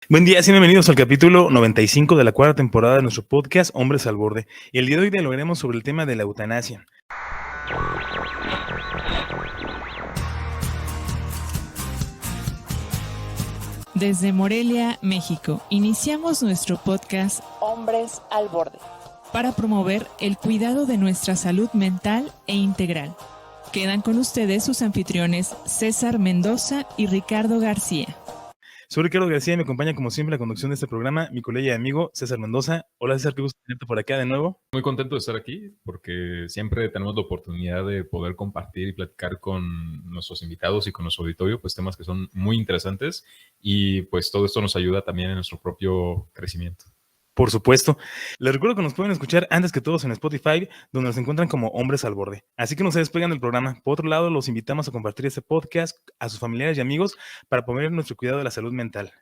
Buen día, sean bienvenidos al capítulo 95 de la cuarta temporada de nuestro podcast Hombres al Borde. Y el día de hoy dialogaremos sobre el tema de la eutanasia. Desde Morelia, México, iniciamos nuestro podcast Hombres al Borde para promover el cuidado de nuestra salud mental e integral. Quedan con ustedes sus anfitriones César Mendoza y Ricardo García. Soy Ricardo García y me acompaña como siempre la conducción de este programa mi colega y amigo César Mendoza. Hola César, qué gusto tenerte por acá de nuevo. Muy contento de estar aquí porque siempre tenemos la oportunidad de poder compartir y platicar con nuestros invitados y con nuestro auditorio, pues temas que son muy interesantes y pues todo esto nos ayuda también en nuestro propio crecimiento. Por supuesto. Les recuerdo que nos pueden escuchar antes que todos en Spotify, donde nos encuentran como Hombres al Borde. Así que no se despegan del programa. Por otro lado, los invitamos a compartir este podcast a sus familiares y amigos para promover nuestro cuidado de la salud mental.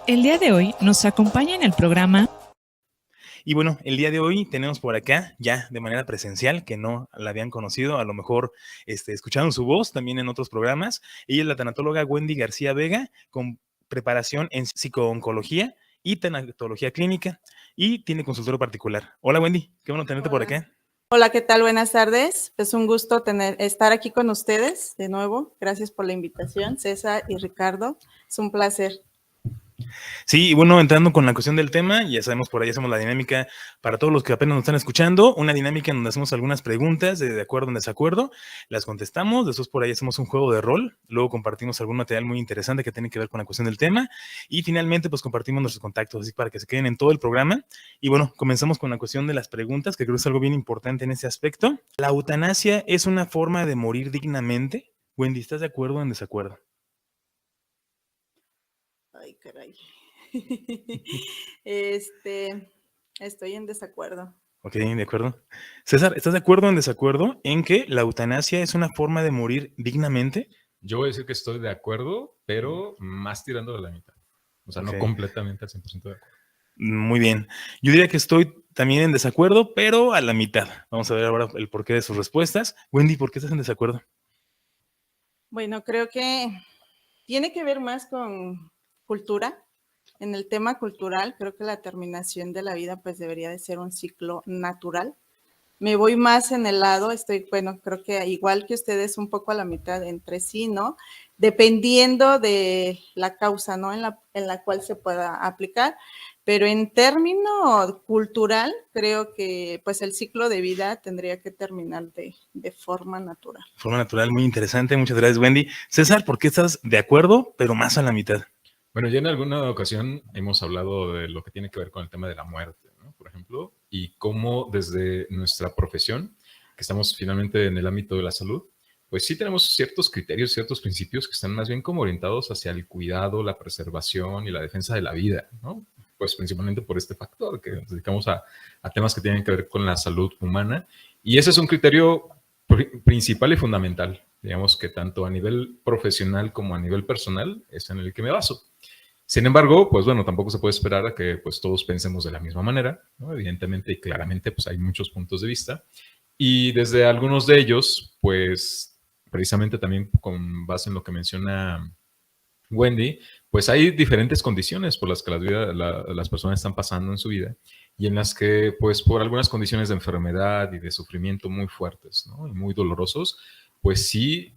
El día de hoy nos acompaña en el programa. Y bueno, el día de hoy tenemos por acá, ya de manera presencial, que no la habían conocido, a lo mejor escucharon su voz también en otros programas. Ella es la tanatóloga Wendy García Vega, con preparación en psicooncología y tanatología clínica, y tiene consultorio particular. Hola Wendy, qué bueno tenerte por acá. Hola, ¿qué tal? Buenas tardes. Es un gusto estar aquí con ustedes de nuevo. Gracias por la invitación, César y Ricardo. Es un placer. Sí, y bueno, entrando con la cuestión del tema, ya sabemos, por ahí hacemos la dinámica para todos los que apenas nos están escuchando, una dinámica en donde hacemos algunas preguntas de acuerdo o en desacuerdo, las contestamos, después por ahí hacemos un juego de rol, luego compartimos algún material muy interesante que tiene que ver con la cuestión del tema, y finalmente pues compartimos nuestros contactos, así para que se queden en todo el programa. Y bueno, comenzamos con la cuestión de las preguntas, que creo que es algo bien importante en ese aspecto. ¿La eutanasia es una forma de morir dignamente? Wendy, ¿estás de acuerdo o en desacuerdo? Ay, caray. Estoy en desacuerdo. Ok, de acuerdo. César, ¿estás de acuerdo o en desacuerdo en que la eutanasia es una forma de morir dignamente? Yo voy a decir que estoy de acuerdo, pero más tirando de la mitad. O sea, no completamente al 100% de acuerdo. Muy bien. Yo diría que estoy también en desacuerdo, pero a la mitad. Vamos a ver ahora el porqué de sus respuestas. Wendy, ¿por qué estás en desacuerdo? Bueno, creo que tiene que ver más con cultura. En el tema cultural, creo que la terminación de la vida pues debería de ser un ciclo natural. Me voy más en el lado, creo que igual que ustedes, un poco a la mitad entre sí, ¿no? Dependiendo de la causa, ¿no? En la cual se pueda aplicar. Pero en término cultural, creo que pues el ciclo de vida tendría que terminar de forma natural. Forma natural, muy interesante. Muchas gracias, Wendy. César, ¿por qué estás de acuerdo, pero más a la mitad? Bueno, ya en alguna ocasión hemos hablado de lo que tiene que ver con el tema de la muerte, ¿no? Por ejemplo, y cómo desde nuestra profesión, que estamos finalmente en el ámbito de la salud, pues sí tenemos ciertos criterios, ciertos principios que están más bien como orientados hacia el cuidado, la preservación y la defensa de la vida, ¿no? Pues principalmente por este factor, que nos dedicamos a temas que tienen que ver con la salud humana. Y ese es un criterio principal y fundamental, digamos que tanto a nivel profesional como a nivel personal es en el que me baso. Sin embargo, pues bueno, tampoco se puede esperar a que pues todos pensemos de la misma manera, ¿no? Evidentemente y claramente pues hay muchos puntos de vista y desde algunos de ellos, pues precisamente también con base en lo que menciona Wendy, pues hay diferentes condiciones por las que las personas están pasando en su vida y en las que pues por algunas condiciones de enfermedad y de sufrimiento muy fuertes, ¿no? Y muy dolorosos, pues sí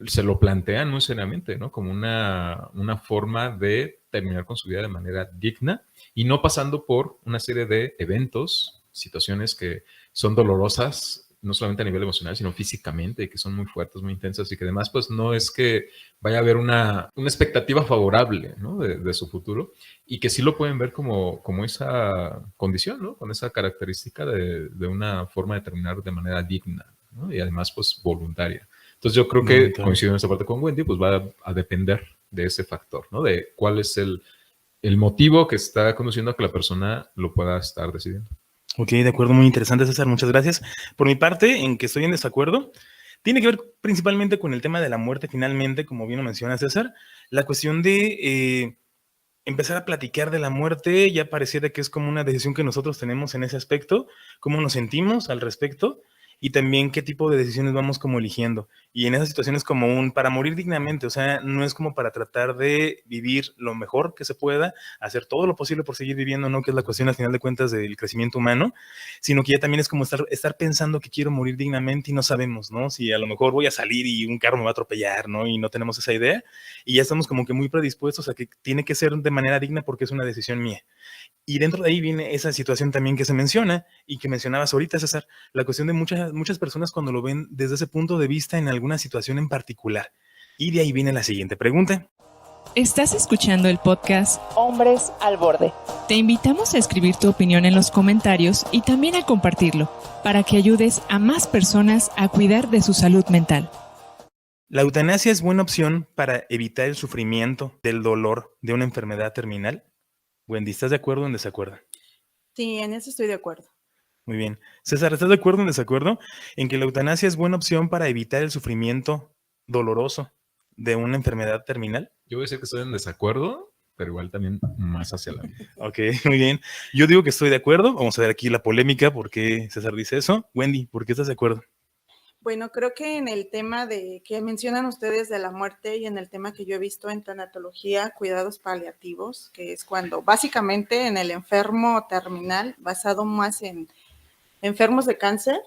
se lo plantean muy seriamente, ¿no? Como una forma de terminar con su vida de manera digna y no pasando por una serie de eventos, situaciones que son dolorosas, no solamente a nivel emocional, sino físicamente, que son muy fuertes, muy intensas y que además, pues no es que vaya a haber una expectativa favorable, ¿no? de su futuro y que sí lo pueden ver como esa condición, ¿no? Con esa característica de una forma de terminar de manera digna, ¿no? Y además, pues voluntaria. Entonces yo creo que coincido en esta parte con Wendy, pues va a depender de ese factor, ¿no? De cuál es el motivo que está conduciendo a que la persona lo pueda estar decidiendo. Ok, de acuerdo, muy interesante, César, muchas gracias. Por mi parte, en que estoy en desacuerdo, tiene que ver principalmente con el tema de la muerte, finalmente, como bien lo menciona César, la cuestión de empezar a platicar de la muerte ya pareciera que es como una decisión que nosotros tenemos en ese aspecto, cómo nos sentimos al respecto. y también qué tipo de decisiones vamos como eligiendo. Y en esas situaciones como para morir dignamente, o sea, no es como para tratar de vivir lo mejor que se pueda, hacer todo lo posible por seguir viviendo, ¿no? Que es la cuestión al final de cuentas del crecimiento humano, sino que ya también es como estar pensando que quiero morir dignamente y no sabemos, ¿no? Si a lo mejor voy a salir y un carro me va a atropellar, ¿no? Y no tenemos esa idea y ya estamos como que muy predispuestos a que tiene que ser de manera digna porque es una decisión mía. Y dentro de ahí viene esa situación también que se menciona y que mencionabas ahorita, César, la cuestión de muchas personas cuando lo ven desde ese punto de vista en alguna situación en particular. Y de ahí viene la siguiente pregunta. Estás escuchando el podcast Hombres al Borde. Te invitamos a escribir tu opinión en los comentarios y también a compartirlo, para que ayudes a más personas a cuidar de su salud mental. ¿La eutanasia es buena opción para evitar el sufrimiento del dolor de una enfermedad terminal? Wendy, ¿estás de acuerdo o en desacuerdo? Sí, en eso estoy de acuerdo. Muy bien. César, ¿estás de acuerdo o en desacuerdo en que la eutanasia es buena opción para evitar el sufrimiento doloroso de una enfermedad terminal? Yo voy a decir que estoy en desacuerdo, pero igual también más hacia la vida. Ok, muy bien. Yo digo que estoy de acuerdo. Vamos a ver aquí la polémica, por qué César dice eso. Wendy, ¿por qué estás de acuerdo? Bueno, creo que en el tema que mencionan ustedes de la muerte y en el tema que yo he visto en tanatología, cuidados paliativos, que es cuando básicamente en el enfermo terminal, basado más en enfermos de cáncer,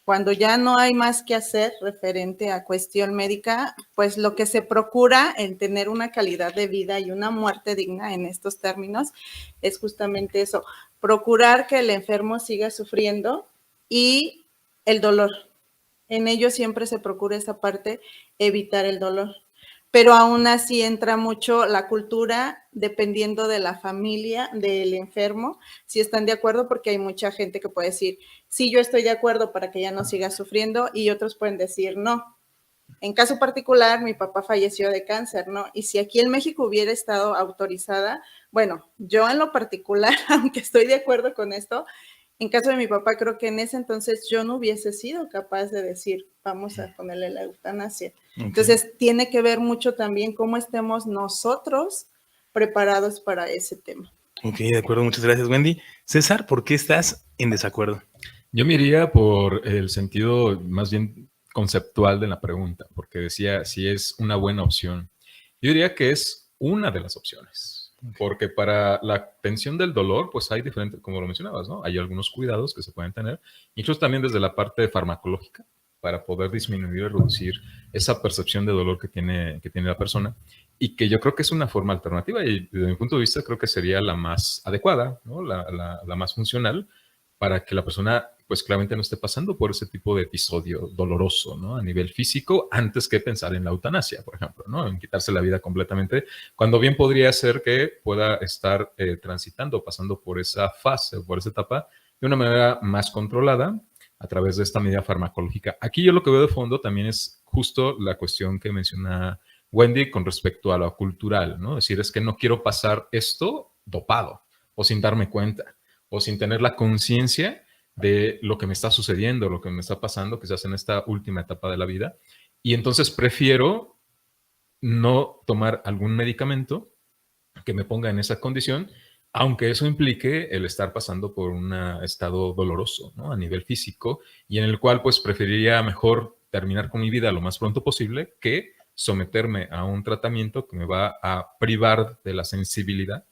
cuando ya no hay más que hacer referente a cuestión médica, pues lo que se procura en tener una calidad de vida y una muerte digna en estos términos es justamente eso, procurar que el enfermo siga sufriendo y el dolor. En ello siempre se procura esa parte, evitar el dolor. Pero aún así entra mucho la cultura, dependiendo de la familia del enfermo, si están de acuerdo, porque hay mucha gente que puede decir, sí, yo estoy de acuerdo para que ya no siga sufriendo, y otros pueden decir, no. En caso particular, mi papá falleció de cáncer, ¿no? Y si aquí en México hubiera estado autorizada, bueno, yo en lo particular, aunque estoy de acuerdo con esto, en caso de mi papá, creo que en ese entonces yo no hubiese sido capaz de decir, vamos a ponerle la eutanasia. Okay. Entonces, tiene que ver mucho también cómo estemos nosotros preparados para ese tema. Ok, de acuerdo. Muchas gracias, Wendy. César, ¿por qué estás en desacuerdo? Yo me iría por el sentido más bien conceptual de la pregunta, porque decía si es una buena opción. Yo diría que es una de las opciones. Porque para la atención del dolor, pues hay diferentes, como lo mencionabas, ¿no? Hay algunos cuidados que se pueden tener, incluso también desde la parte farmacológica, para poder disminuir y reducir esa percepción de dolor que tiene la persona, y que yo creo que es una forma alternativa, y desde mi punto de vista creo que sería la más adecuada, ¿no? La más funcional, para que la persona, pues claramente no esté pasando por ese tipo de episodio doloroso, ¿no? A nivel físico, antes que pensar en la eutanasia, por ejemplo, ¿no? En quitarse la vida completamente, cuando bien podría ser que pueda estar transitando, pasando por esa fase, por esa etapa, de una manera más controlada, a través de esta medida farmacológica. Aquí yo lo que veo de fondo también es justo la cuestión que menciona Wendy con respecto a lo cultural, ¿no? Es decir, es que no quiero pasar esto dopado o sin darme cuenta, o sin tener la conciencia de lo que me está sucediendo, lo que me está pasando, quizás en esta última etapa de la vida. Y entonces prefiero no tomar algún medicamento que me ponga en esa condición, aunque eso implique el estar pasando por un estado doloroso, ¿no? A nivel físico, y en el cual pues preferiría mejor terminar con mi vida lo más pronto posible que someterme a un tratamiento que me va a privar de la sensibilidad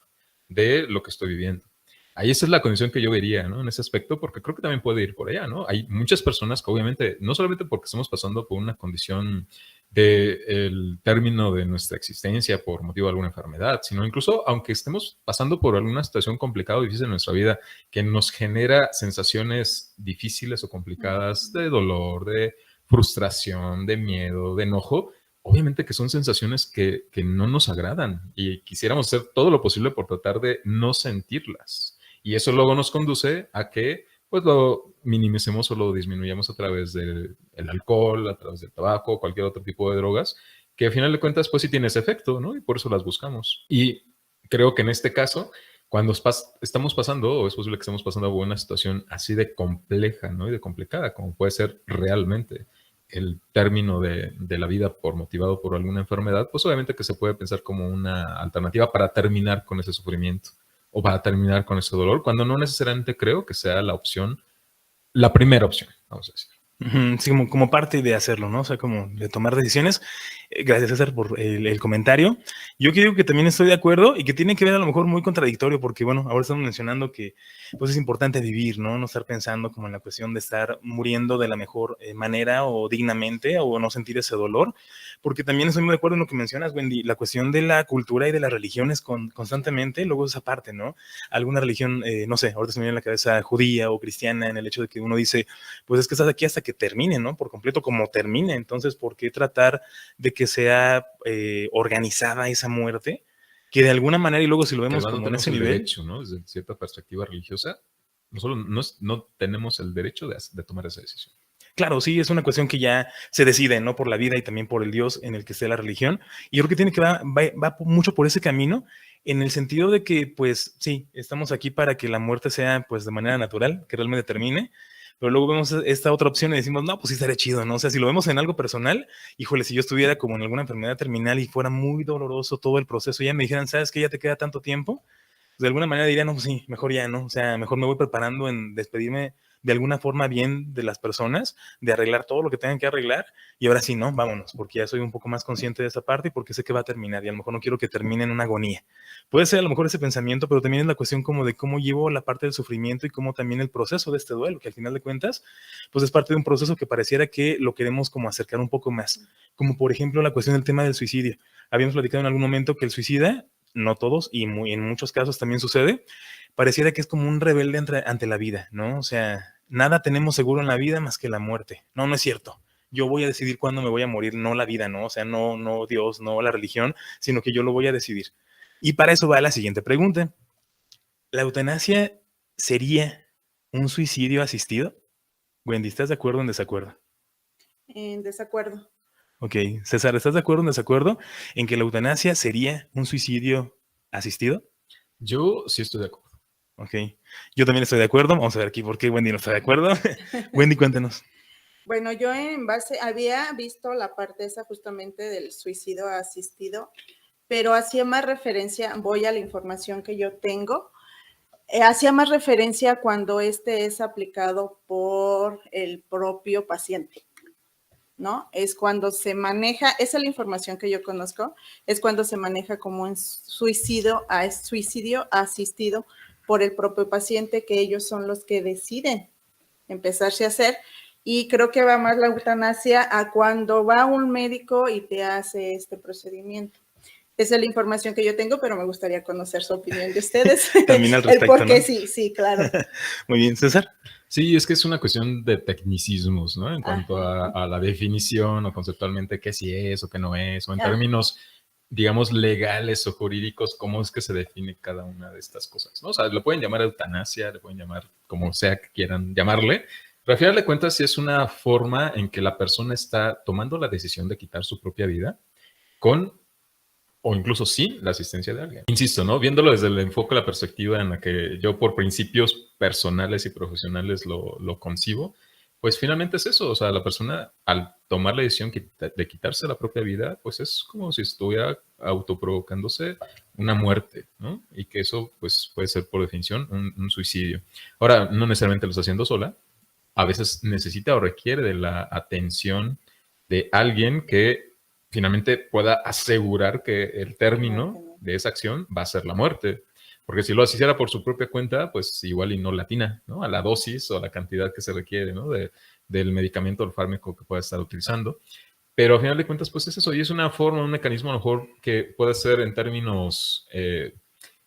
de lo que estoy viviendo. Ahí esa es la condición que yo vería, ¿no? En ese aspecto, porque creo que también puede ir por allá, ¿no? Hay muchas personas que obviamente, no solamente porque estamos pasando por una condición del término de nuestra existencia por motivo de alguna enfermedad, sino incluso aunque estemos pasando por alguna situación complicada o difícil en nuestra vida que nos genera sensaciones difíciles o complicadas de dolor, de frustración, de miedo, de enojo, obviamente que son sensaciones que no nos agradan y quisiéramos hacer todo lo posible por tratar de no sentirlas. Y eso luego nos conduce a que pues lo minimicemos o lo disminuyamos a través del alcohol, a través del tabaco, cualquier otro tipo de drogas, que al final de cuentas pues sí tiene ese efecto, ¿no? Y por eso las buscamos. Y creo que en este caso, cuando estamos pasando, o es posible que estemos pasando por una situación así de compleja, ¿no? Y de complicada, como puede ser realmente el término de la vida motivado por alguna enfermedad, pues obviamente que se puede pensar como una alternativa para terminar con ese sufrimiento o para terminar con ese dolor, cuando no necesariamente creo que sea la opción, la primera opción, vamos a decir. Ujú, sí, como parte de hacerlo, ¿no? O sea, como de tomar decisiones. Gracias, César, por el comentario. Yo creo que también estoy de acuerdo y que tiene que ver a lo mejor muy contradictorio, porque bueno, ahora estamos mencionando que pues es importante vivir, ¿no? No estar pensando como en la cuestión de estar muriendo de la mejor manera o dignamente o no sentir ese dolor, porque también estoy muy de acuerdo en lo que mencionas, Wendy, la cuestión de la cultura y de las religiones constantemente, luego esa parte, ¿no? Alguna religión, no sé, ahorita se me viene a la cabeza judía o cristiana en el hecho de que uno dice, pues es que estás aquí hasta que termine, ¿no? Por completo, como termine. Entonces, ¿por qué tratar de que sea organizada esa muerte? Que de alguna manera, y luego si lo Que vemos además no como en tenemos ese el nivel, derecho, ¿no? Desde cierta perspectiva religiosa, no tenemos el derecho de tomar esa decisión. claro, sí, es una cuestión que ya se decide, ¿no? Por la vida y también por el Dios en el que esté la religión. Y yo creo que tiene que va mucho por ese camino, en el sentido de que, pues, sí, estamos aquí para que la muerte sea, pues, de manera natural, que realmente termine. Pero luego vemos esta otra opción y decimos, no, pues sí estaría chido, ¿no? O sea, si lo vemos en algo personal, híjole, si yo estuviera como en alguna enfermedad terminal y fuera muy doloroso todo el proceso, ya me dijeran, ¿sabes qué? Ya te queda tanto tiempo, pues de alguna manera diría, no, pues sí, mejor ya, ¿no? O sea, mejor me voy preparando en despedirme de alguna forma bien de las personas, de arreglar todo lo que tengan que arreglar, y ahora sí, ¿no? Vámonos, porque ya soy un poco más consciente de esa parte y porque sé que va a terminar, y a lo mejor no quiero que termine en una agonía. Puede ser a lo mejor ese pensamiento, pero también es la cuestión como de cómo llevo la parte del sufrimiento y cómo también el proceso de este duelo, que al final de cuentas, pues es parte de un proceso que pareciera que lo queremos como acercar un poco más, como por ejemplo la cuestión del tema del suicidio. Habíamos platicado en algún momento que el suicida, no todos, y en muchos casos también sucede, pareciera que es como un rebelde ante la vida, ¿no? O sea, nada tenemos seguro en la vida más que la muerte. No, no es cierto. Yo voy a decidir cuándo me voy a morir, no la vida, ¿no? O sea, no Dios, no la religión, sino que yo lo voy a decidir. Y para eso va la siguiente pregunta. ¿La eutanasia sería un suicidio asistido? Wendy, ¿estás de acuerdo o en desacuerdo? En desacuerdo. Ok, César, ¿estás de acuerdo o en desacuerdo en que la eutanasia sería un suicidio asistido? Yo sí estoy de acuerdo. Ok, yo también estoy de acuerdo. Vamos a ver aquí por qué Wendy no está de acuerdo. Wendy, cuéntanos. Bueno, yo en base, había visto la parte esa justamente del suicidio asistido, pero hacía más referencia, voy a la información que yo tengo, hacía más referencia cuando este es aplicado por el propio paciente, ¿no? Es cuando se maneja, esa es la información que yo conozco, es cuando se maneja como un suicidio asistido por el propio paciente, que ellos son los que deciden empezarse a hacer. Y creo que va más la eutanasia a cuando va un médico y te hace este procedimiento. Esa es la información que yo tengo, pero me gustaría conocer su opinión de ustedes. También al El respecto, por qué, ¿no? sí, sí, claro. Muy bien, César. Sí, es que es una cuestión de tecnicismos, ¿no? En cuanto Ajá. a la definición o conceptualmente qué sí es o qué no es, o en Ah, términos, digamos, legales o jurídicos, cómo es que se define cada una de estas cosas, ¿no? O sea, lo pueden llamar eutanasia, le pueden llamar como sea que quieran llamarle, pero al final de cuentas sí es una forma en que la persona está tomando la decisión de quitar su propia vida con o incluso sin la asistencia de alguien. Insisto, ¿no? Viéndolo desde el enfoque, la perspectiva en la que yo por principios personales y profesionales lo concibo, pues finalmente es eso, o sea, la persona al tomar la decisión de quitarse la propia vida, pues es como si estuviera autoprovocándose una muerte, ¿no? Y que eso, pues, puede ser por definición un suicidio. Ahora, no necesariamente lo está haciendo sola, a veces necesita o requiere de la atención de alguien que finalmente pueda asegurar que el término de esa acción va a ser la muerte. Porque si lo hiciera por su propia cuenta, pues igual y no latina, ¿no? A la dosis o a la cantidad que se requiere, ¿no? Del medicamento o el fármaco que pueda estar utilizando. Pero a final de cuentas, pues es eso. Y es una forma, un mecanismo a lo mejor que puede ser en términos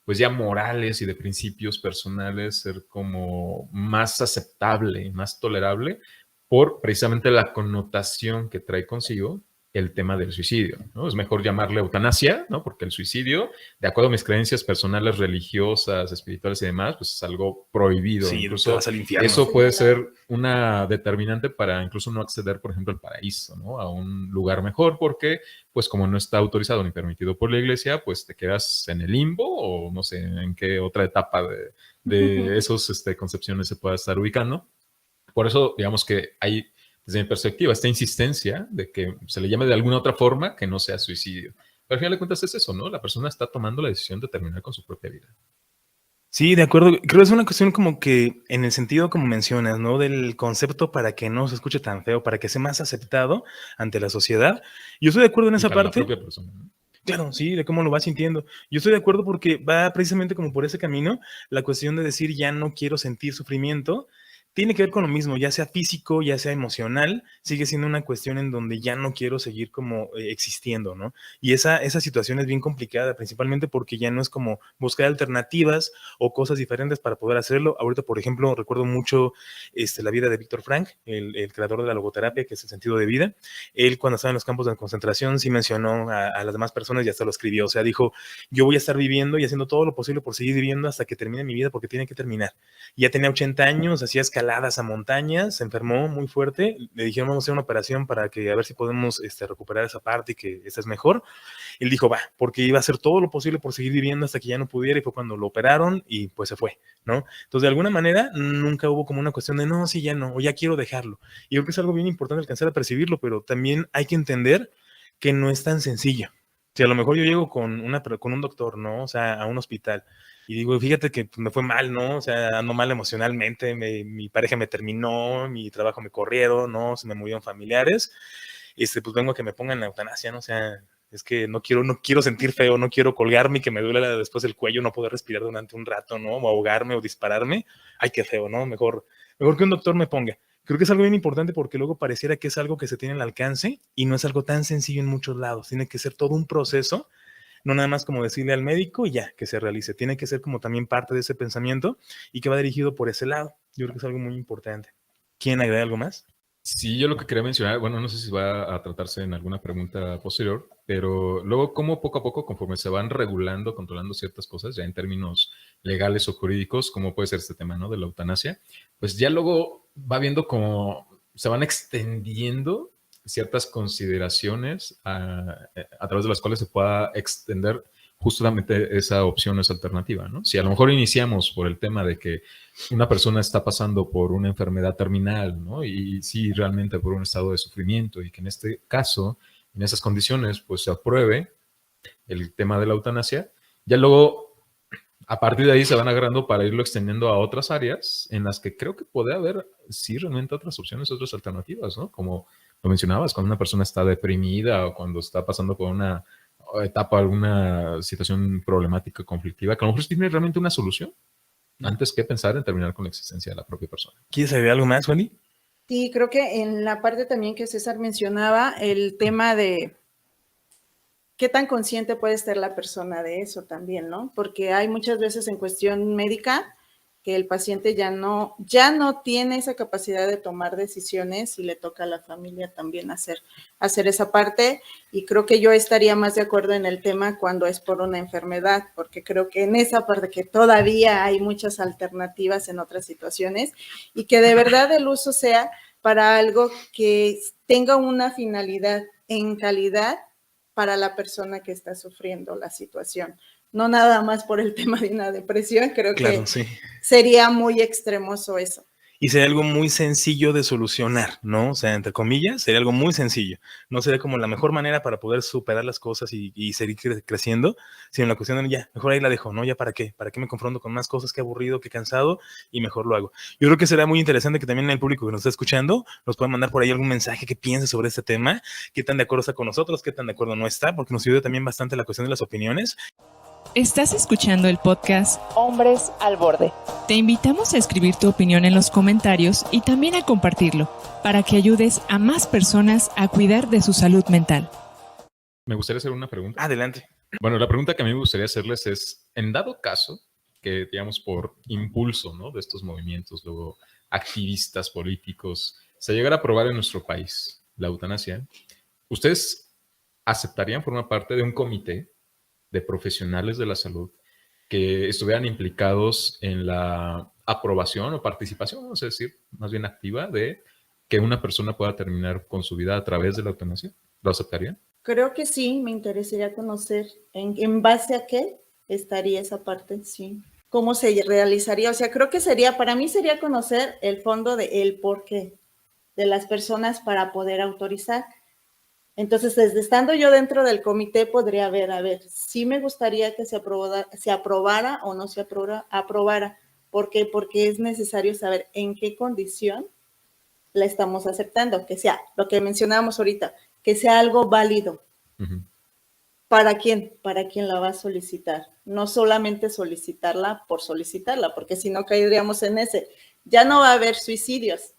pues ya morales y de principios personales ser como más aceptable, más tolerable por precisamente la connotación que trae consigo el tema del suicidio, ¿no? Es mejor llamarle eutanasia, ¿no? Porque el suicidio, de acuerdo a mis creencias personales, religiosas, espirituales y demás, pues es algo prohibido. Sí, te Incluso vas al infierno. eso puede ser una determinante para incluso no acceder, por ejemplo, al paraíso, ¿no? A un lugar mejor, porque pues como no está autorizado ni permitido por la iglesia, pues te quedas en el limbo o no sé en qué otra etapa de esos concepciones se pueda estar ubicando. Por eso, digamos que hay, desde mi perspectiva, esta insistencia de que se le llame de alguna otra forma que no sea suicidio. Pero al final de cuentas es eso, ¿no? La persona está tomando la decisión de terminar con su propia vida. Sí, de acuerdo. Creo que es una cuestión como que en el sentido como mencionas, ¿no? Del concepto para que no se escuche tan feo, para que sea más aceptado ante la sociedad. Yo estoy de acuerdo en Y esa para la parte. propia persona, ¿no? Claro, sí, de cómo lo vas sintiendo. Yo estoy de acuerdo porque va precisamente como por ese camino, la cuestión de decir ya no quiero sentir sufrimiento, tiene que ver con lo mismo, ya sea físico, ya sea emocional, sigue siendo una cuestión en donde ya no quiero seguir como existiendo, ¿no? Y esa situación es bien complicada, principalmente porque ya no es como buscar alternativas o cosas diferentes para poder hacerlo. Ahorita, por ejemplo, recuerdo mucho la vida de Víctor Frank, el creador de la logoterapia, que es el sentido de vida. Él cuando estaba en los campos de concentración sí mencionó a las demás personas y hasta lo escribió, o sea, dijo, yo voy a estar viviendo y haciendo todo lo posible por seguir viviendo hasta que termine mi vida porque tiene que terminar. Ya tenía 80 años, hacía escaladas a montañas, se enfermó muy fuerte, le dijeron vamos a hacer una operación para que a ver si podemos recuperar esa parte y que esta es mejor. Él dijo, va, porque iba a hacer todo lo posible por seguir viviendo hasta que ya no pudiera y fue cuando lo operaron y pues se fue, ¿no? Entonces, de alguna manera, nunca hubo como una cuestión de, no, sí, ya no, o ya quiero dejarlo. Y creo que es algo bien importante alcanzar a percibirlo, pero también hay que entender que no es tan sencillo. Si a lo mejor yo llego con un doctor, ¿no? O sea, a un hospital y digo, fíjate que me fue mal, ¿no? O sea, ando mal emocionalmente, mi pareja me terminó, mi trabajo me corrieron, ¿no? Se me murieron familiares, pues vengo a que me pongan la eutanasia, ¿no? O sea, es que no quiero sentir feo, no quiero colgarme y que me duele después el cuello, no poder respirar durante un rato, ¿no? O ahogarme o dispararme. Ay, qué feo, ¿no? Mejor que un doctor me ponga. Creo que es algo bien importante porque luego pareciera que es algo que se tiene al alcance y no es algo tan sencillo en muchos lados. Tiene que ser todo un proceso, no nada más como decirle al médico y ya, que se realice. Tiene que ser como también parte de ese pensamiento y que va dirigido por ese lado. Yo creo que es algo muy importante. ¿Quieren agregar algo más? Sí, yo lo que quería mencionar, bueno, no sé si va a tratarse en alguna pregunta posterior, pero luego cómo poco a poco, conforme se van regulando, controlando ciertas cosas, ya en términos legales o jurídicos, como puede ser este tema, ¿no? De la eutanasia, pues ya luego va viendo cómo se van extendiendo ciertas consideraciones a través de las cuales se pueda extender justamente esa opción, esa alternativa, ¿no? Si a lo mejor iniciamos por el tema de que una persona está pasando por una enfermedad terminal, ¿no? Y sí, realmente por un estado de sufrimiento y que en este caso, en esas condiciones, pues se apruebe el tema de la eutanasia, ya luego a partir de ahí se van agarrando para irlo extendiendo a otras áreas en las que creo que puede haber, sí, realmente otras opciones, otras alternativas, ¿no? Como lo mencionabas, cuando una persona está deprimida o cuando está pasando por una etapa, alguna situación problemática, conflictiva, que a lo mejor tiene realmente una solución antes que pensar en terminar con la existencia de la propia persona. ¿Quieres agregar algo más, Wendy? Sí, creo que en la parte también que César mencionaba, el tema de qué tan consciente puede estar la persona de eso también, ¿no? Porque hay muchas veces en cuestión médica que el paciente ya no tiene esa capacidad de tomar decisiones y le toca a la familia también hacer esa parte. Y creo que yo estaría más de acuerdo en el tema cuando es por una enfermedad, porque creo que en esa parte que todavía hay muchas alternativas en otras situaciones y que de verdad el uso sea para algo que tenga una finalidad en calidad para la persona que está sufriendo la situación. No nada más por el tema de una depresión, creo Claro, que sí. sería muy extremoso eso. Y sería algo muy sencillo de solucionar, ¿no? O sea, entre comillas, sería algo muy sencillo. No sería como la mejor manera para poder superar las cosas y seguir creciendo, sino la cuestión de ya, mejor ahí la dejo, ¿no? Ya para qué me confronto con más cosas, qué aburrido, qué cansado, y mejor lo hago. Yo creo que será muy interesante que también el público que nos está escuchando nos pueda mandar por ahí algún mensaje que piense sobre este tema, qué tan de acuerdo está con nosotros, qué tan de acuerdo no está, porque nos ayuda también bastante la cuestión de las opiniones. Estás escuchando el podcast Hombres al Borde. Te invitamos a escribir tu opinión en los comentarios y también a compartirlo, para que ayudes a más personas a cuidar de su salud mental. Me gustaría hacer una pregunta. Adelante. Bueno, la pregunta que a mí me gustaría hacerles es, en dado caso que, digamos, por impulso, ¿no?, de estos movimientos, luego activistas políticos, se llegara a aprobar en nuestro país la eutanasia, ¿ustedes aceptarían formar parte de un comité de profesionales de la salud que estuvieran implicados en la aprobación o participación, vamos a decir, más bien activa, de que una persona pueda terminar con su vida a través de la eutanasia? ¿Lo aceptarían? Creo que sí, me interesaría conocer en base a qué estaría esa parte, sí. ¿Cómo se realizaría? O sea, creo que para mí sería conocer el fondo de el porqué de las personas para poder autorizar. Entonces, desde estando yo dentro del comité, podría ver, a ver, sí me gustaría que se aprobara o no se aprobara. ¿Por qué? Porque es necesario saber en qué condición la estamos aceptando, que sea lo que mencionábamos ahorita, que sea algo válido. Ujú. ¿Para quién? Para quien la va a solicitar. No solamente solicitarla, porque si no caeríamos en ese. Ya no va a haber suicidios.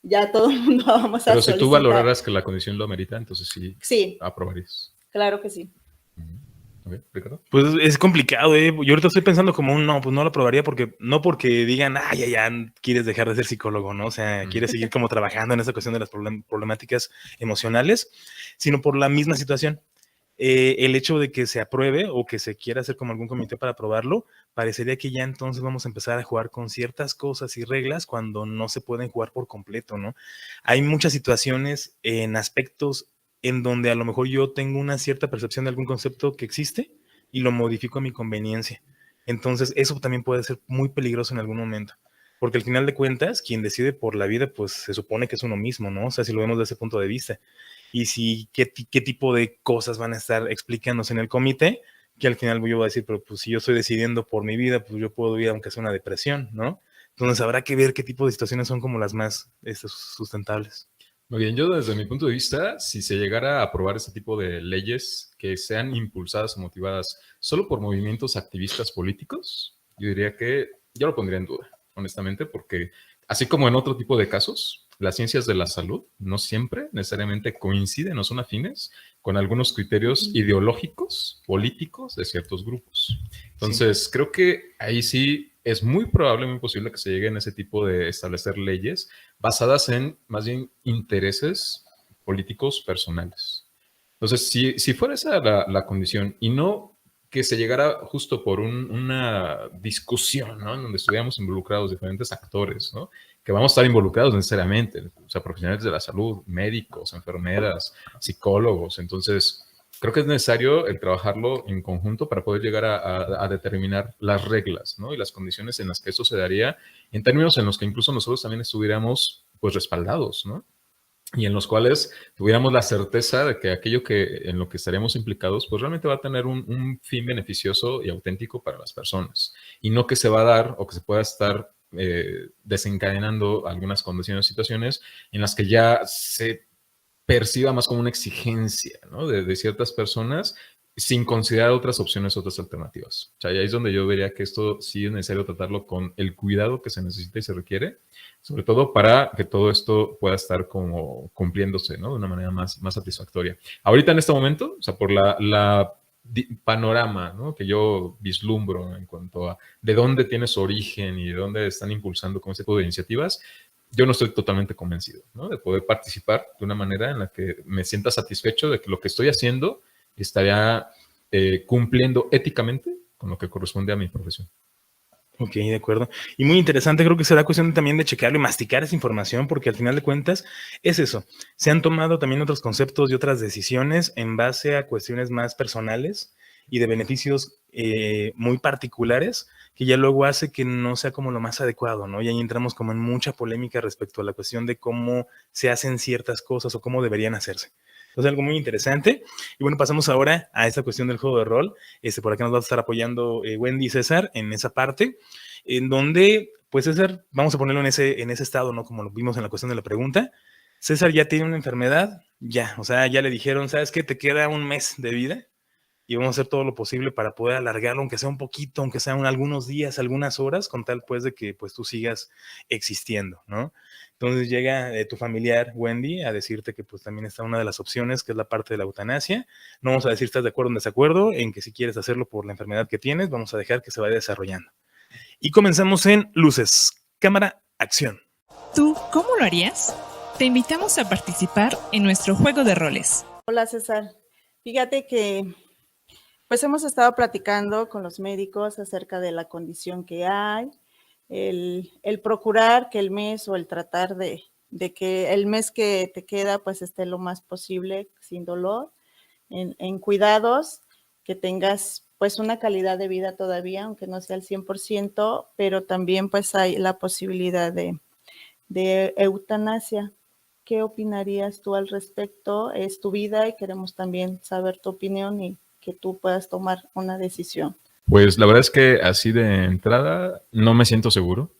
Ya todo el mundo vamos a Pero si tú solicitar. valoraras que la condición lo amerita, entonces sí Sí, aprobarías. claro que sí. Ok, Ricardo. Pues es complicado, ¿eh? Yo ahorita estoy pensando como un no, pues no lo aprobaría porque no porque digan, ay, ya quieres dejar de ser psicólogo, ¿no? O sea, quieres seguir como trabajando en esta cuestión de las problemáticas emocionales, sino por la misma situación. El hecho de que se apruebe o que se quiera hacer como algún comité para aprobarlo, parecería que ya entonces vamos a empezar a jugar con ciertas cosas y reglas cuando no se pueden jugar por completo, ¿no? Hay muchas situaciones en aspectos en donde a lo mejor yo tengo una cierta percepción de algún concepto que existe y lo modifico a mi conveniencia. Entonces, eso también puede ser muy peligroso en algún momento. Porque al final de cuentas, quien decide por la vida, pues se supone que es uno mismo, ¿no? O sea, si lo vemos desde ese punto de vista. Y si qué tipo de cosas van a estar explicándose en el comité, que al final yo voy a decir, pero pues si yo estoy decidiendo por mi vida, pues yo puedo ir aunque sea una depresión, ¿no? Entonces habrá que ver qué tipo de situaciones son como las más sustentables. Muy bien, yo desde mi punto de vista, si se llegara a aprobar este tipo de leyes que sean impulsadas o motivadas solo por movimientos activistas políticos, yo diría que yo lo pondría en duda, honestamente, porque así como en otro tipo de casos, las ciencias de la salud no siempre necesariamente coinciden o son afines con algunos criterios ideológicos, políticos de ciertos grupos. Entonces, creo que ahí sí es muy probable, muy posible que se llegue en ese tipo de establecer leyes basadas en más bien intereses políticos personales. Entonces, si fuera esa la condición y no que se llegara justo por una discusión, ¿no? En donde estuviéramos involucrados diferentes actores, ¿no? Que vamos a estar involucrados necesariamente, o sea, profesionales de la salud, médicos, enfermeras, psicólogos. Entonces, creo que es necesario el trabajarlo en conjunto para poder llegar a determinar las reglas, ¿no? Y las condiciones en las que eso se daría, en términos en los que incluso nosotros también estuviéramos, pues, respaldados, ¿no? Y en los cuales tuviéramos la certeza de que aquello en lo que estaríamos implicados, pues realmente va a tener un fin beneficioso y auténtico para las personas. Y no que se va a dar o que se pueda estar desencadenando algunas condiciones o situaciones en las que ya se perciba más como una exigencia, ¿no? De ciertas personas sin considerar otras opciones, otras alternativas. O sea, y ahí es donde yo vería que esto sí es necesario tratarlo con el cuidado que se necesita y se requiere, sobre todo para que todo esto pueda estar como cumpliéndose, ¿no? De una manera más satisfactoria. Ahorita en este momento, o sea, por la panorama, ¿no? Que yo vislumbro en cuanto a de dónde tiene su origen y de dónde están impulsando con este tipo de iniciativas, yo no estoy totalmente convencido, ¿no? De poder participar de una manera en la que me sienta satisfecho de que lo que estoy haciendo estaría cumpliendo éticamente con lo que corresponde a mi profesión. Ok, de acuerdo. Y muy interesante, creo que será cuestión también de checarlo y masticar esa información, porque al final de cuentas es eso. Se han tomado también otros conceptos y otras decisiones en base a cuestiones más personales y de beneficios muy particulares, que ya luego hace que no sea como lo más adecuado, ¿no? Y ahí entramos como en mucha polémica respecto a la cuestión de cómo se hacen ciertas cosas o cómo deberían hacerse. Entonces, algo muy interesante. Y bueno, pasamos ahora a esta cuestión del juego de rol. Por acá nos va a estar apoyando Wendy y César en esa parte, en donde, pues César, vamos a ponerlo en ese estado, ¿no? Como lo vimos en la cuestión de la pregunta. César ya tiene una enfermedad, ya, o sea, ya le dijeron, ¿sabes qué? Te queda un mes de vida y vamos a hacer todo lo posible para poder alargarlo, aunque sea un poquito, aunque sean algunos días, algunas horas, con tal pues de que pues tú sigas existiendo, ¿no? Entonces llega tu familiar Wendy a decirte que pues también está una de las opciones, que es la parte de la eutanasia. No vamos a decir si estás de acuerdo o en desacuerdo, en que si quieres hacerlo por la enfermedad que tienes, vamos a dejar que se vaya desarrollando. Y comenzamos en luces, cámara, acción. ¿Tú cómo lo harías? Te invitamos a participar en nuestro juego de roles. Hola César, fíjate que pues hemos estado platicando con los médicos acerca de la condición que hay, el procurar que el mes o el tratar de que el mes que te queda pues esté lo más posible sin dolor, en cuidados, que tengas pues una calidad de vida todavía, aunque no sea al 100%, pero también pues hay la posibilidad de eutanasia. ¿qué opinarías tú al respecto? Es tu vida y queremos también saber tu opinión y que tú puedas tomar una decisión. Pues la verdad es que así de entrada no me siento seguro.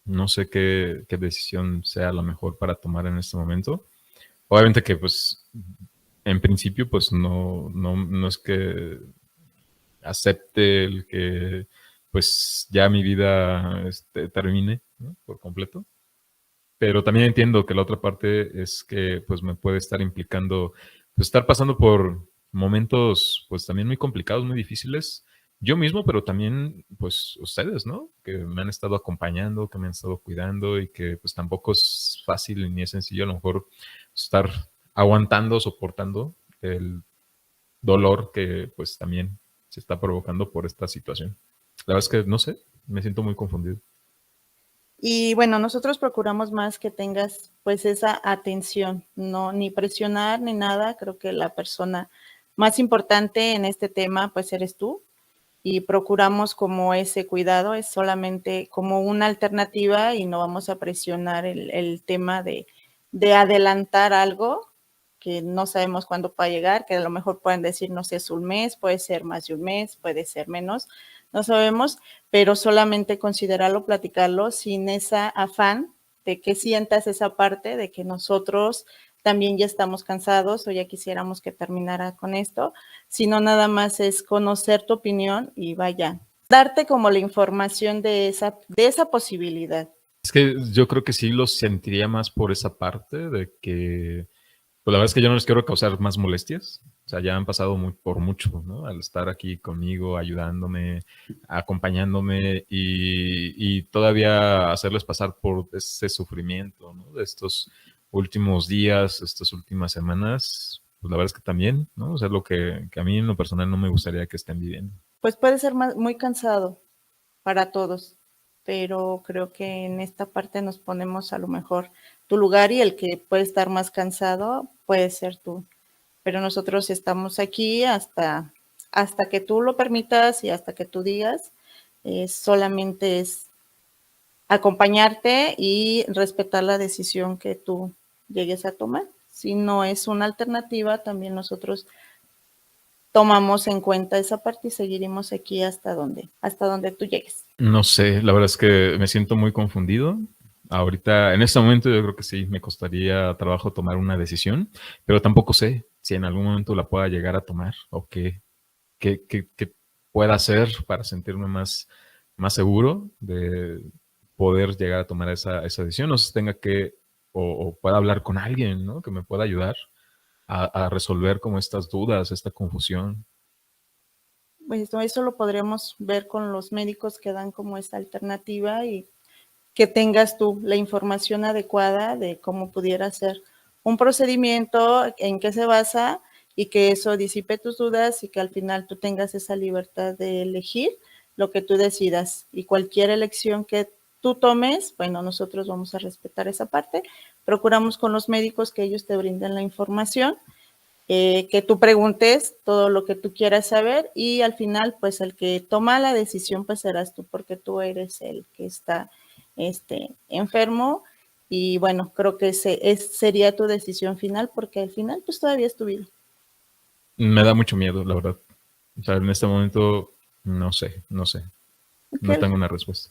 No sé qué decisión sea la mejor para tomar en este momento. Obviamente que pues en principio pues no es que acepte el que pues ya mi vida termine, ¿no? Por completo. Pero también entiendo que la otra parte es que pues me puede estar implicando pues, estar pasando por momentos pues también muy complicados, muy difíciles. Yo mismo, pero también pues ustedes, ¿no? Que me han estado acompañando, que me han estado cuidando y que pues tampoco es fácil ni es sencillo a lo mejor estar aguantando, soportando el dolor que pues también se está provocando por esta situación. La verdad es que no sé, me siento muy confundido. Y bueno, nosotros procuramos más que tengas pues esa atención, no ni presionar ni nada. Creo que la persona más importante en este tema pues eres tú y procuramos como ese cuidado, es solamente como una alternativa y no vamos a presionar el tema de adelantar algo que no sabemos cuándo va a llegar, que a lo mejor pueden decir, no sé, es un mes, puede ser más de un mes, puede ser menos, no sabemos, pero solamente considerarlo, platicarlo sin esa afán de que sientas esa parte de que nosotros también ya estamos cansados o ya quisiéramos que terminara con esto, sino nada más es conocer tu opinión y vaya, darte como la información de esa posibilidad. Es que yo creo que sí lo sentiría más por esa parte de que, pues la verdad es que yo no les quiero causar más molestias. O sea, ya han pasado por mucho, ¿no? Al estar aquí conmigo, ayudándome, acompañándome y todavía hacerles pasar por ese sufrimiento, ¿no? De estos últimos días, estas últimas semanas, pues la verdad es que también, ¿no? O sea, lo que a mí en lo personal no me gustaría que estén viviendo. Pues puede ser muy cansado para todos, pero creo que en esta parte nos ponemos a lo mejor tu lugar y el que puede estar más cansado puede ser tú. Pero nosotros estamos aquí hasta que tú lo permitas y hasta que tú digas, solamente es acompañarte y respetar la decisión que tú llegues a tomar. Si no es una alternativa, también nosotros tomamos en cuenta esa parte y seguiremos aquí hasta donde tú llegues. No sé, la verdad es que me siento muy confundido. Ahorita, en este momento, yo creo que sí, me costaría trabajo tomar una decisión, pero tampoco sé si en algún momento la pueda llegar a tomar o qué pueda hacer para sentirme más seguro de poder llegar a tomar esa decisión. No sé si tenga que o pueda hablar con alguien, ¿no? Que me pueda ayudar a resolver como estas dudas, esta confusión. Pues eso lo podremos ver con los médicos que dan como esta alternativa y que tengas tú la información adecuada de cómo pudiera ser un procedimiento, en qué se basa y que eso disipe tus dudas y que al final tú tengas esa libertad de elegir lo que tú decidas y cualquier elección que tú tomes, bueno, nosotros vamos a respetar esa parte. Procuramos con los médicos que ellos te brinden la información, que tú preguntes todo lo que tú quieras saber y al final, pues el que toma la decisión, pues serás tú, porque tú eres el que está enfermo y bueno, creo que sería tu decisión final porque al final, pues todavía es tu vida. Me da mucho miedo, la verdad. O sea, en este momento no sé. No Okay. tengo una respuesta.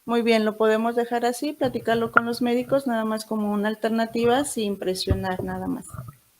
Muy bien, lo podemos dejar así, platicarlo con los médicos, nada más como una alternativa, sin presionar nada más,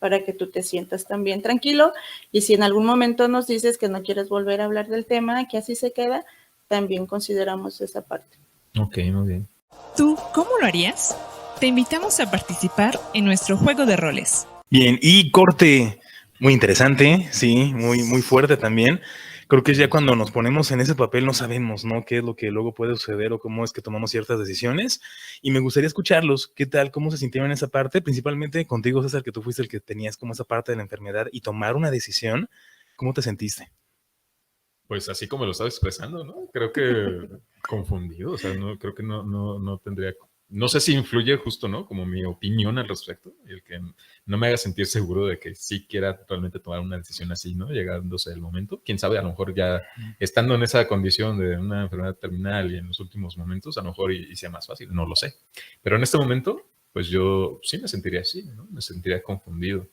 para que tú te sientas también tranquilo. Y si en algún momento nos dices que no quieres volver a hablar del tema, que así se queda, también consideramos esa parte. Ok, muy bien. ¿Tú cómo lo harías? Te invitamos a participar en nuestro juego de roles. Bien, y corte muy interesante, sí, muy fuerte también. Creo que es ya cuando nos ponemos en ese papel no sabemos, ¿no? Qué es lo que luego puede suceder o cómo es que tomamos ciertas decisiones. Y me gustaría escucharlos. ¿Qué tal? ¿Cómo se sintieron en esa parte? Principalmente contigo, César, que tú fuiste el que tenías como esa parte de la enfermedad y tomar una decisión. ¿Cómo te sentiste? Pues así como lo estaba expresando, ¿no? Creo que confundido, o sea, no creo que no tendría, no sé si influye justo, ¿no? Como mi opinión al respecto, el que no me haga sentir seguro de que sí quiera realmente tomar una decisión así, ¿no? Llegándose el momento. Quién sabe, a lo mejor ya estando en esa condición de una enfermedad terminal y en los últimos momentos, a lo mejor y sea más fácil, no lo sé. Pero en este momento pues yo sí me sentiría así, ¿no? Me sentiría confundido.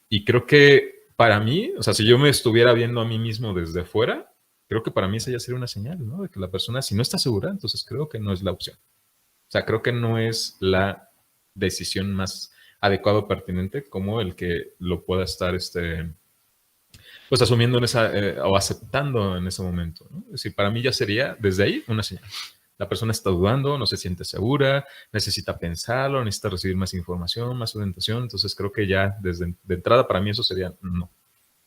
Y creo que para mí, o sea, si yo me estuviera viendo a mí mismo desde fuera, creo que para mí esa ya sería una señal, ¿no? De que la persona, si no está segura, entonces creo que no es la opción. O sea, creo que no es la decisión más adecuada o pertinente como el que lo pueda estar, pues asumiendo o aceptando en ese momento, ¿no? Es decir, para mí ya sería desde ahí una señal. La persona está dudando, no se siente segura, necesita pensarlo, necesita recibir más información, más orientación. Entonces creo que ya desde de entrada para mí eso sería no.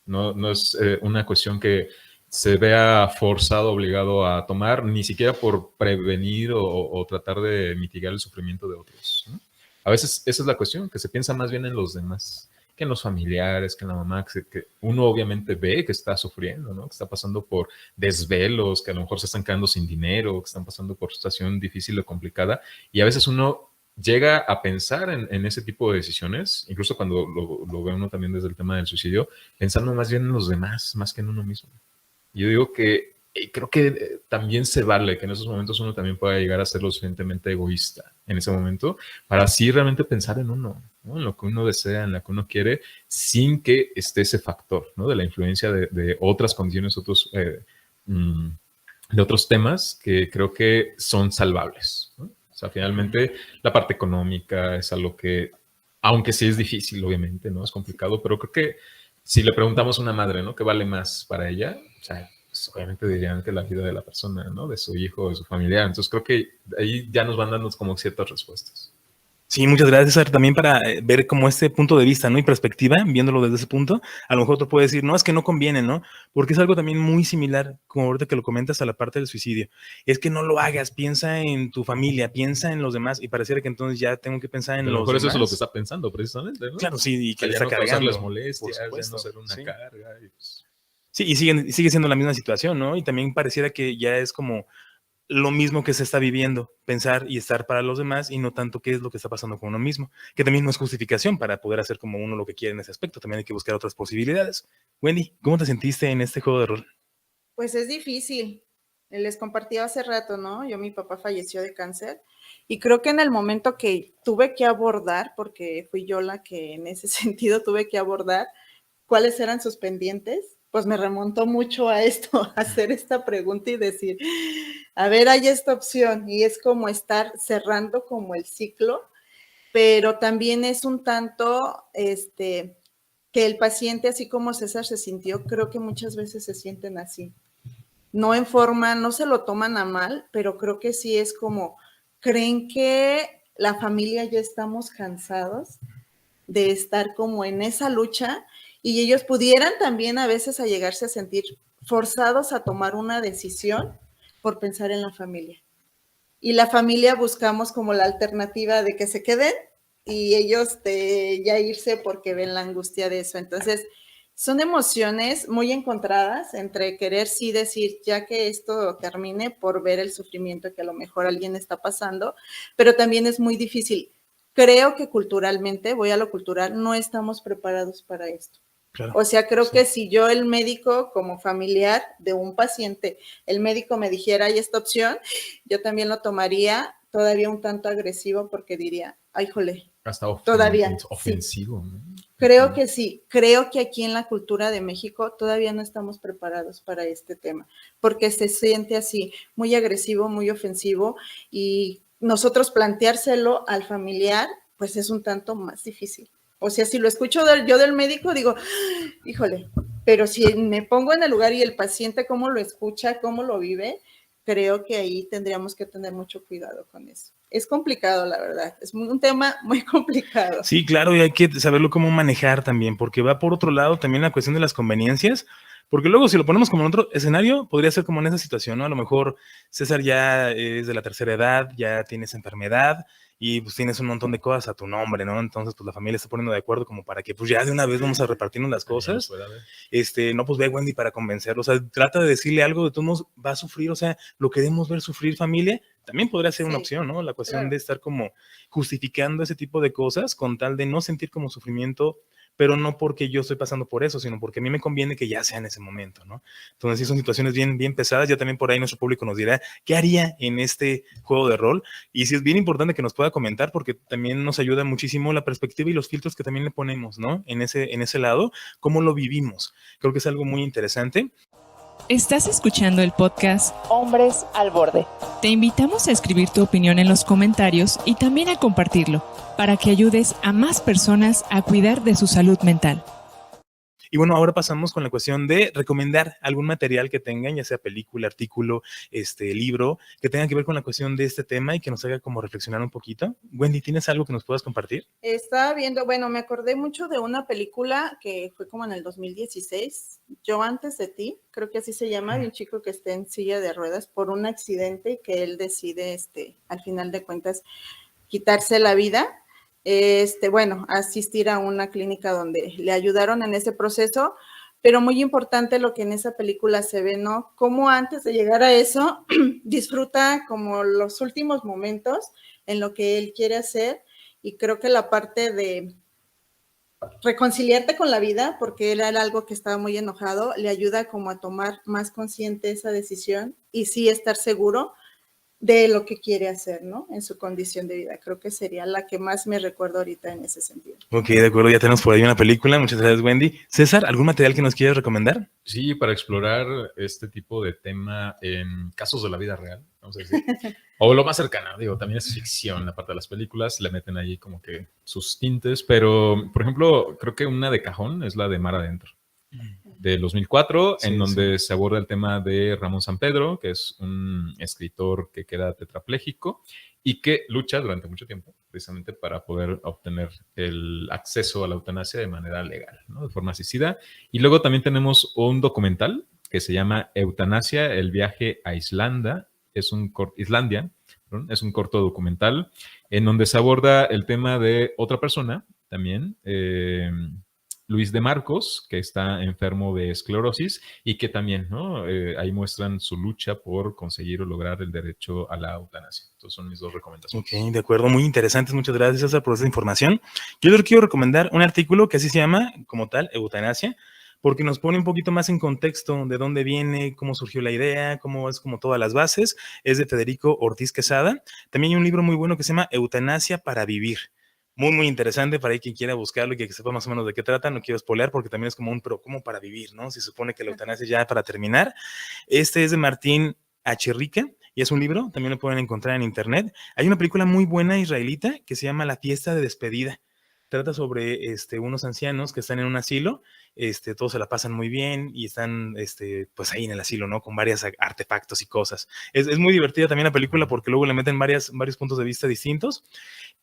No es una cuestión que se vea forzado, obligado a tomar, ni siquiera por prevenir o tratar de mitigar el sufrimiento de otros, ¿no? A veces esa es la cuestión, que se piensa más bien en los demás, que en los familiares, que en la mamá, que uno obviamente ve que está sufriendo, ¿no? Que está pasando por desvelos, que a lo mejor se están quedando sin dinero, que están pasando por situación difícil o complicada, y a veces uno llega a pensar en ese tipo de decisiones, incluso cuando lo ve uno también desde el tema del suicidio, pensando más bien en los demás, más que en uno mismo. Yo digo que creo que también se vale que en esos momentos uno también pueda llegar a ser lo suficientemente egoísta en ese momento para así realmente pensar en uno, ¿no? En lo que uno desea, en lo que uno quiere, sin que esté ese factor, ¿no? De la influencia de otras condiciones, de otros temas que creo que son salvables, ¿no? O sea, finalmente la parte económica es algo que, aunque sí es difícil, obviamente, ¿no? Es complicado, pero creo que si le preguntamos a una madre, ¿no? ¿Qué vale más para ella? O sea, pues, obviamente dirían que la vida de la persona, ¿no? De su hijo, de su familiar. Entonces creo que ahí ya nos van dando como ciertas respuestas. Sí, muchas gracias, César, también para ver como este punto de vista, ¿no? Y perspectiva, viéndolo desde ese punto. A lo mejor otro puede decir, no, es que no conviene, ¿no? Porque es algo también muy similar, como ahorita que lo comentas, a la parte del suicidio. Es que no lo hagas, piensa en tu familia, piensa en los demás, y pareciera que entonces ya tengo que pensar en A lo los mejor demás. eso es lo que está pensando precisamente, ¿no? Claro, sí, y que O sea, le ya está no cargando. causarles molestias, Por supuesto, ya no ser una sí. carga. Y pues... Sí, y sigue siendo la misma situación, ¿no? Y también pareciera que ya es como lo mismo que se está viviendo, pensar y estar para los demás y no tanto qué es lo que está pasando con uno mismo, que también no es justificación para poder hacer como uno lo que quiere en ese aspecto, también hay que buscar otras posibilidades. Wendy, ¿cómo te sentiste en este juego de rol? Pues es difícil. Les compartí hace rato, ¿no? Mi papá falleció de cáncer y creo que en el momento que tuve que abordar, porque fui yo la que en ese sentido tuve que abordar cuáles eran sus pendientes, pues me remontó mucho a esto, a hacer esta pregunta y decir, a ver, hay esta opción y es como estar cerrando como el ciclo, pero también es un tanto, que el paciente, así como César se sintió, creo que muchas veces se sienten así. No en forma, no se lo toman a mal, pero creo que sí es como, creen que la familia ya estamos cansados de estar como en esa lucha y ellos pudieran también a veces a llegarse a sentir forzados a tomar una decisión por pensar en la familia. Y la familia buscamos como la alternativa de que se queden y ellos de ya irse porque ven la angustia de eso. Entonces, son emociones muy encontradas entre querer sí decir, ya que esto termine, por ver el sufrimiento que a lo mejor alguien está pasando, pero también es muy difícil. Creo que culturalmente, voy a lo cultural, no estamos preparados para esto. Claro, o sea, creo que si yo, el médico, como familiar de un paciente, el médico me dijera, hay esta opción, yo también lo tomaría todavía un tanto agresivo porque diría, ay, jole, hasta todavía ofensivo, sí. ¿no? Creo que sí, creo que aquí en la cultura de México todavía no estamos preparados para este tema, porque se siente así, muy agresivo, muy ofensivo, y nosotros planteárselo al familiar, pues es un tanto más difícil. O sea, si lo escucho yo del médico, digo, híjole, pero si me pongo en el lugar y el paciente cómo lo escucha, cómo lo vive, creo que ahí tendríamos que tener mucho cuidado con eso. Es complicado, la verdad, es un tema muy complicado. Sí, claro, y hay que saberlo cómo manejar también, porque va por otro lado también la cuestión de las conveniencias, porque luego si lo ponemos como en otro escenario, podría ser como en esa situación, ¿no? A lo mejor César ya es de la tercera edad, ya tienes enfermedad y pues tienes un montón de cosas a tu nombre, ¿no? Entonces pues la familia está poniendo de acuerdo como para que pues ya de una vez vamos a repartirnos las cosas. No, pues ve a Wendy para convencerlo, o sea, trata de decirle algo, de todos modos va a sufrir, o sea, lo queremos ver sufrir, familia, también podría ser una opción, ¿no? La cuestión de estar como justificando ese tipo de cosas con tal de no sentir como sufrimiento pero no porque yo estoy pasando por eso, sino porque a mí me conviene que ya sea en ese momento, ¿no? Entonces, sí son situaciones bien, bien pesadas. Ya también por ahí nuestro público nos dirá qué haría en este juego de rol. Y sí es bien importante que nos pueda comentar, porque también nos ayuda muchísimo la perspectiva y los filtros que también le ponemos, ¿no? En ese lado, cómo lo vivimos. Creo que es algo muy interesante. Estás escuchando el podcast Hombres al Borde. Te invitamos a escribir tu opinión en los comentarios y también a compartirlo, para que ayudes a más personas a cuidar de su salud mental. Y bueno, ahora pasamos con la cuestión de recomendar algún material que tengan, ya sea película, artículo, libro, que tenga que ver con la cuestión de este tema y que nos haga como reflexionar un poquito. Wendy, ¿tienes algo que nos puedas compartir? Estaba viendo, bueno, me acordé mucho de una película que fue como en el 2016, Yo antes de ti, creo que así se llama, de un chico que está en silla de ruedas por un accidente y que él decide, al final de cuentas, quitarse la vida. Bueno, asistir a una clínica donde le ayudaron en ese proceso, pero muy importante lo que en esa película se ve, ¿no? Cómo antes de llegar a eso, disfruta como los últimos momentos en lo que él quiere hacer, y creo que la parte de reconciliarte con la vida, porque él era algo que estaba muy enojado, le ayuda como a tomar más consciente esa decisión y sí estar seguro de lo que quiere hacer, ¿no? En su condición de vida. Creo que sería la que más me recuerdo ahorita en ese sentido. Ok, de acuerdo, ya tenemos por ahí una película. Muchas gracias, Wendy. César, ¿algún material que nos quieras recomendar? Sí, para explorar este tipo de tema en casos de la vida real, vamos a decir. O lo más cercano, digo, también es ficción, la parte de las películas, le meten ahí como que sus tintes, pero, por ejemplo, creo que una de cajón es la de Mar Adentro, de 2004, Sí, en donde se aborda el tema de Ramón Sampedro, que es un escritor que queda tetrapléjico y que lucha durante mucho tiempo precisamente para poder obtener el acceso a la eutanasia de manera legal, ¿no? De forma asistida. Y luego también tenemos un documental que se llama Eutanasia, el viaje a Islandia, es un corto documental en donde se aborda el tema de otra persona también, Luis de Marcos, que está enfermo de esclerosis y que también, ¿no? Ahí muestran su lucha por conseguir o lograr el derecho a la eutanasia. Entonces son mis dos recomendaciones. Ok, de acuerdo, muy interesantes. Muchas gracias, César, por esa información. Yo les quiero recomendar un artículo que así se llama, como tal, Eutanasia, porque nos pone un poquito más en contexto de dónde viene, cómo surgió la idea, cómo es como todas las bases. Es de Federico Ortiz Quesada. También hay un libro muy bueno que se llama Eutanasia para vivir. Muy, muy interesante para quien quiera buscarlo y que sepa más o menos de qué trata. No quiero spoilear porque también es como pero como para vivir, ¿no? Se supone que la eutanasia ya para terminar. Este es de Martín Achirrica y es un libro, también lo pueden encontrar en internet. Hay una película muy buena israelita que se llama La fiesta de despedida. Trata sobre unos ancianos que están en un asilo, todos se la pasan muy bien y están pues ahí en el asilo, ¿no? Con varios artefactos y cosas. Es muy divertida también la película porque luego le meten varios puntos de vista distintos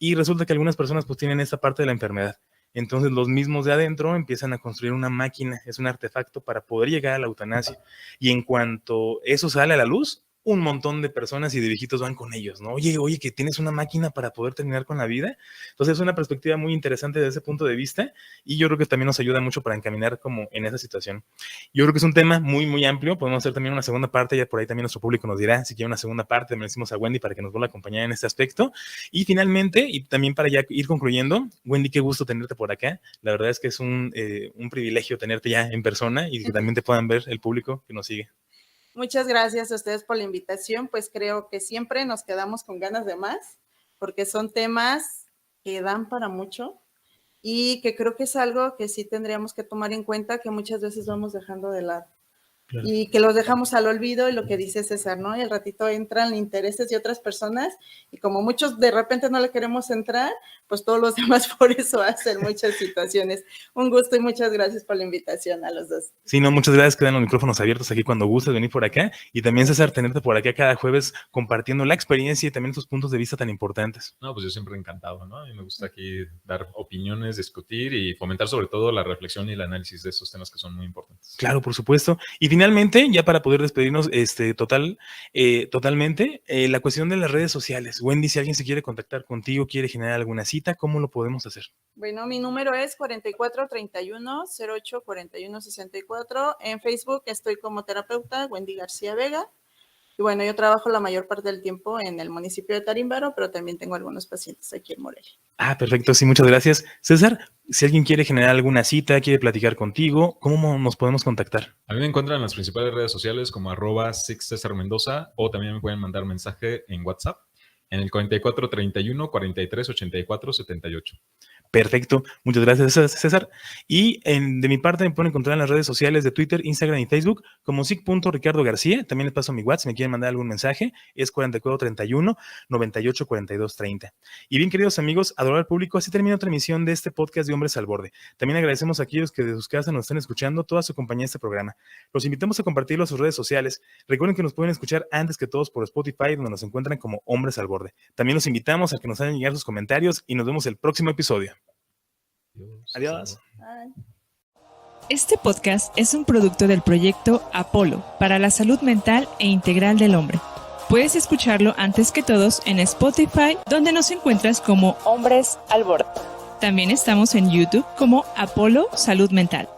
y resulta que algunas personas pues tienen esta parte de la enfermedad. Entonces los mismos de adentro empiezan a construir una máquina, es un artefacto para poder llegar a la eutanasia. Y en cuanto eso sale a la luz, un montón de personas y de viejitos van con ellos, ¿no? Oye, que tienes una máquina para poder terminar con la vida. Entonces es una perspectiva muy interesante desde ese punto de vista y yo creo que también nos ayuda mucho para encaminar como en esa situación. Yo creo que es un tema muy, muy amplio. Podemos hacer también una segunda parte, ya por ahí también nuestro público nos dirá si quiere una segunda parte. Me decimos a Wendy para que nos vuelva a acompañar en este aspecto. Y finalmente, y también para ya ir concluyendo, Wendy, qué gusto tenerte por acá. La verdad es que es un privilegio tenerte ya en persona y que también te puedan ver el público que nos sigue. Muchas gracias a ustedes por la invitación, pues creo que siempre nos quedamos con ganas de más, porque son temas que dan para mucho y que creo que es algo que sí tendríamos que tomar en cuenta, que muchas veces vamos dejando de lado. Claro. Y que los dejamos al olvido y lo que dice César, ¿no? Y al ratito entran intereses de otras personas y como muchos de repente no le queremos entrar, pues todos los demás por eso hacen muchas situaciones. Un gusto y muchas gracias por la invitación a los dos. Sí, no, muchas gracias, quedan los micrófonos abiertos aquí cuando gustes venir por acá y también César, tenerte por acá cada jueves compartiendo la experiencia y también tus puntos de vista tan importantes. No, pues yo siempre encantado, ¿no? A mí me gusta aquí dar opiniones, discutir y fomentar sobre todo la reflexión y el análisis de estos temas que son muy importantes. Claro, por supuesto. Y finalmente, ya para poder despedirnos totalmente, la cuestión de las redes sociales. Wendy, si alguien se quiere contactar contigo, quiere generar alguna cita, ¿cómo lo podemos hacer? Bueno, mi número es 4431-084164. En Facebook estoy como terapeuta Wendy García Vega. Y bueno, yo trabajo la mayor parte del tiempo en el municipio de Tarímbaro, pero también tengo algunos pacientes aquí en Morelia. Perfecto, sí, muchas gracias. César, si alguien quiere generar alguna cita, quiere platicar contigo, ¿cómo nos podemos contactar? A mí me encuentran en las principales redes sociales como @6cesarmendoza, o también me pueden mandar mensaje en WhatsApp en el 44 31 43 84 78. Perfecto, muchas gracias, César. Y de mi parte me pueden encontrar en las redes sociales de Twitter, Instagram y Facebook como sic.ricardogarcía. También les paso mi WhatsApp si me quieren mandar algún mensaje. Es 4431 98 42 30. Y bien, queridos amigos, adorable público, así termina otra emisión de este podcast de Hombres al Borde. También agradecemos a aquellos que de sus casas nos están escuchando toda su compañía en este programa. Los invitamos a compartirlo a sus redes sociales. Recuerden que nos pueden escuchar antes que todos por Spotify, donde nos encuentran como Hombres al Borde. También los invitamos a que nos hagan llegar sus comentarios y nos vemos el próximo episodio. Adiós. Este podcast es un producto del proyecto Apolo para la salud mental e integral del hombre. Puedes escucharlo antes que todos en Spotify, donde nos encuentras como Hombres al Borde. También estamos en YouTube como Apolo Salud Mental.